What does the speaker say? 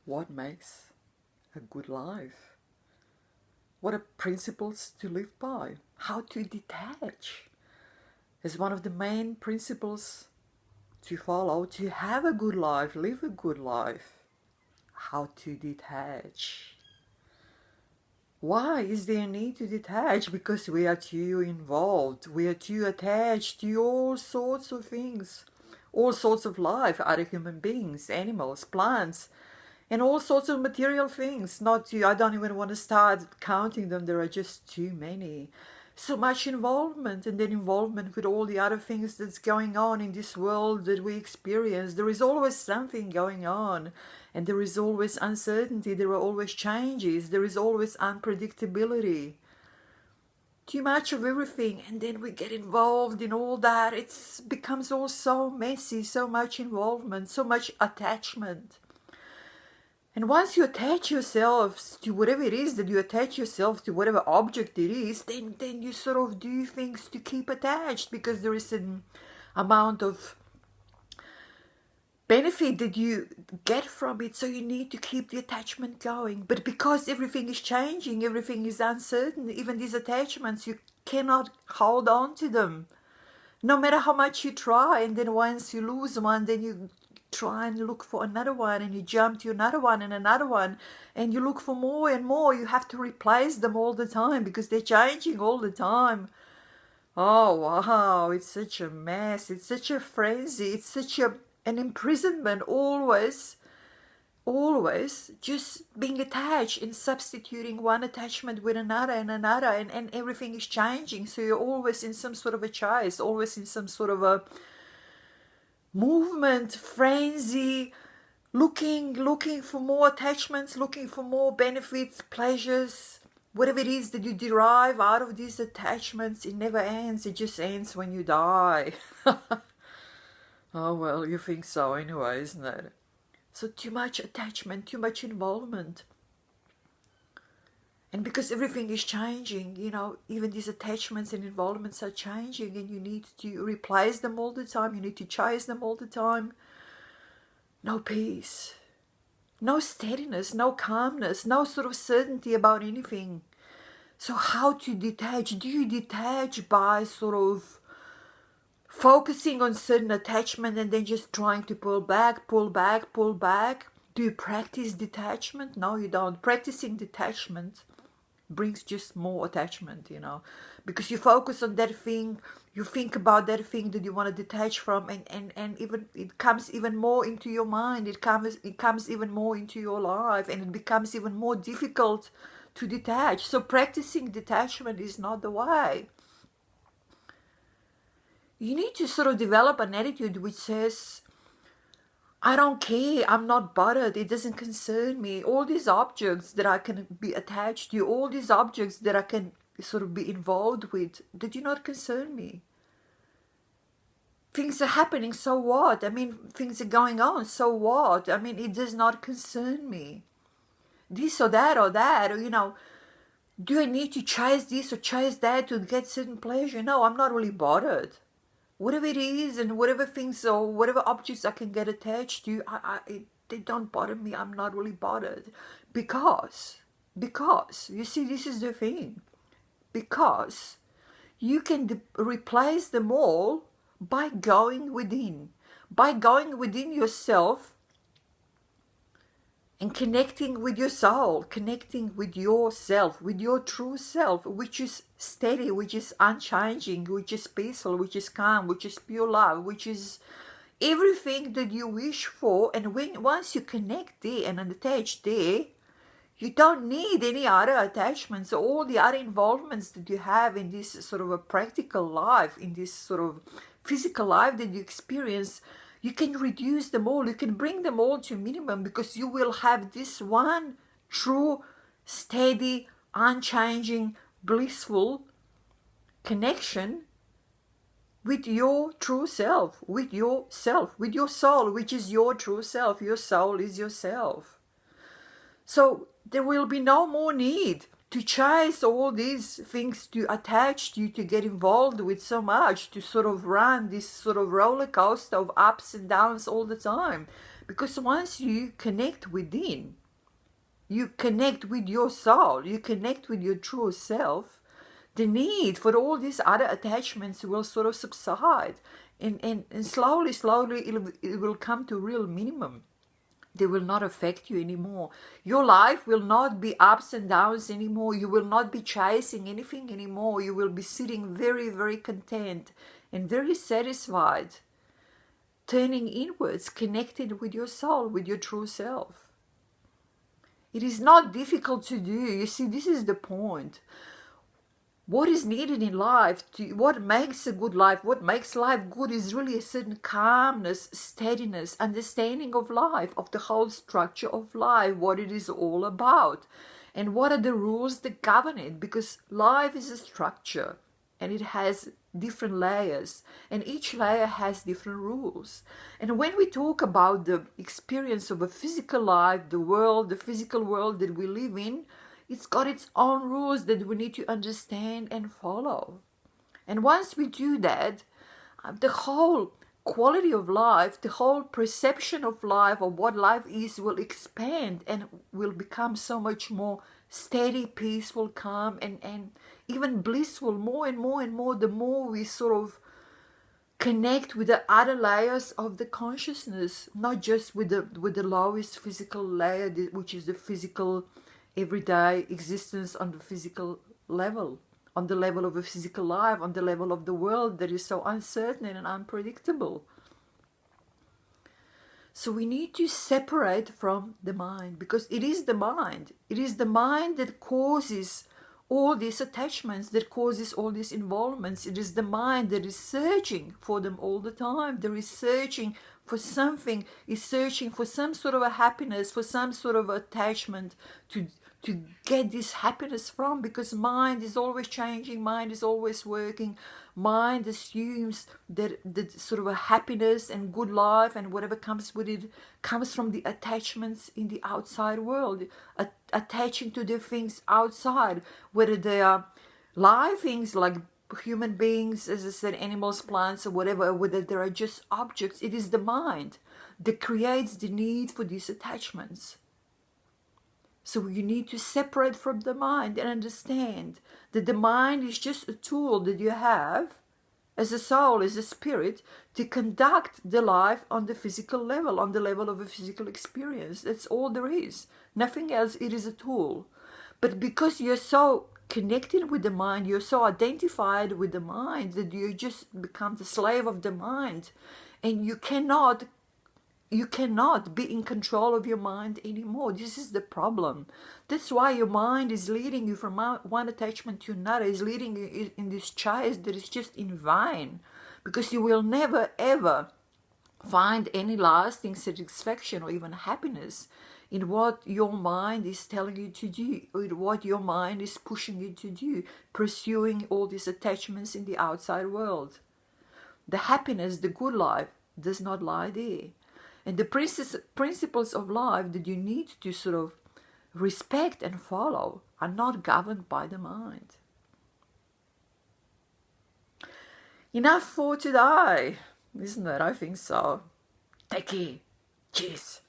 what makes a good life? What are principles to live by? How to detach is one of the main principles to follow to have a good life, live a good life. How to detach. Why is there a need to detach? Because we are too involved. We are too attached to all sorts of things, all sorts of life, other human beings, animals, plants, and all sorts of material things. I don't even want to start counting them. There are just too many. So much involvement, and then involvement with all the other things that's going on in this world that we experience. There is always something going on, and there is always uncertainty. There are always changes. There is always unpredictability. Too much of everything, and then we get involved in all that. It becomes all so messy, so much involvement, so much attachment. And once you attach yourselves to whatever it is that you attach yourself to, whatever object it is, then you sort of do things to keep attached, because there is an amount of benefit that you get from it, so you need to keep the attachment going. But because everything is changing, everything is uncertain, even these attachments, you cannot hold on to them. No matter how much you try, and then once you lose one, then you try and look for another one, and you jump to another one and another one, and you look for more and more. You have to replace them all the time because they're changing all the time. Oh wow, it's such a mess, it's such a frenzy, it's such an imprisonment, always just being attached and substituting one attachment with another and another, and everything is changing. So you're always in some sort of a chase, always in some sort of a movement, frenzy, looking for more attachments, looking for more benefits, pleasures, whatever it is that you derive out of these attachments. It never ends. It just ends when you die. Oh well, you think so anyway, isn't it? So too much attachment, too much involvement. And because everything is changing, even these attachments and involvements are changing, and you need to replace them all the time. You need to chase them all the time. No peace, no steadiness, no calmness, no sort of certainty about anything. So how to detach? Do you detach by sort of focusing on certain attachment and then just trying to pull back? Do you practice detachment? No, you don't. Practicing detachment brings just more attachment, because you focus on that thing, you think about that thing that you want to detach from, and even it comes even more into your mind, it comes even more into your life, and it becomes even more difficult to detach. So practicing detachment is not the way. You need to sort of develop an attitude which says, I don't care, I'm not bothered, it doesn't concern me. All these objects that I can be attached to, all these objects that I can sort of be involved with, they do not concern me. Things are happening, so what? I mean, things are going on, so what? I mean, it does not concern me. This or that, do I need to chase this or chase that to get certain pleasure? No, I'm not really bothered. Whatever it is, and whatever things or whatever objects I can get attached to, they don't bother me. I'm not really bothered. Because, you see, this is the thing. Because you can replace them all by going within. By going within yourself and connecting with your soul, connecting with yourself, with your true self, which is steady, which is unchanging, which is peaceful, which is calm, which is pure love, which is everything that you wish for. And once you connect there and attach there, you don't need any other attachments, all the other involvements that you have in this sort of a practical life, in this sort of physical life that you experience. You can reduce them all, you can bring them all to a minimum, because you will have this one true, steady, unchanging, blissful connection with your true self, with your soul, which is your true self. Your soul is yourself. So there will be no more need to chase all these things, to attach to you, to get involved with so much, to sort of run this sort of roller coaster of ups and downs all the time. Because once you connect within, you connect with your soul, you connect with your true self, the need for all these other attachments will sort of subside. And slowly, it will come to real minimum. They will not affect you anymore. Your life will not be ups and downs anymore. You will not be chasing anything anymore. You will be sitting very, very content and very satisfied, turning inwards, connected with your soul, with your true self. It is not difficult to do. You see, this is the point. What is needed in life, what makes a good life, what makes life good is really a certain calmness, steadiness, understanding of life, of the whole structure of life, what it is all about, and what are the rules that govern it, because life is a structure and it has different layers, and each layer has different rules. And when we talk about the experience of a physical life, the world, the physical world that we live in, it's got its own rules that we need to understand and follow. And once we do that, the whole quality of life, the whole perception of life, of what life is, will expand and will become so much more steady, peaceful, calm, and even blissful, more and more and more, the more we sort of connect with the other layers of the consciousness, not just with the lowest physical layer, which is the physical everyday existence on the physical level, on the level of a physical life, on the level of the world that is so uncertain and unpredictable. So we need to separate from the mind, because it is the mind. It is the mind that causes all these attachments, that causes all these involvements. It is the mind that is searching for them all the time. There is searching for something, is searching for some sort of a happiness, for some sort of attachment to get this happiness from, because mind is always changing, mind is always working. Mind assumes that sort of a happiness and good life and whatever comes with it comes from the attachments in the outside world, attaching to the things outside, whether they are live things like human beings, as I said, animals, plants, or whatever, whether they are just objects. It is the mind that creates the need for these attachments. So you need to separate from the mind and understand that the mind is just a tool that you have as a soul, as a spirit, to conduct the life on the physical level, on the level of a physical experience. That's all there is. Nothing else. It is a tool. But because you're so connected with the mind, you're so identified with the mind that you just become the slave of the mind, and you cannot be in control of your mind anymore. This is the problem. That's why your mind is leading you from one attachment to another, is leading you in this chase that is just in vain, because you will never ever find any lasting satisfaction or even happiness in what your mind is telling you to do, or what your mind is pushing you to do, pursuing all these attachments in the outside world. The happiness, the good life, does not lie there. And the principles of life that you need to sort of respect and follow are not governed by the mind. Enough for today, isn't it? I think so. Take care. Cheers.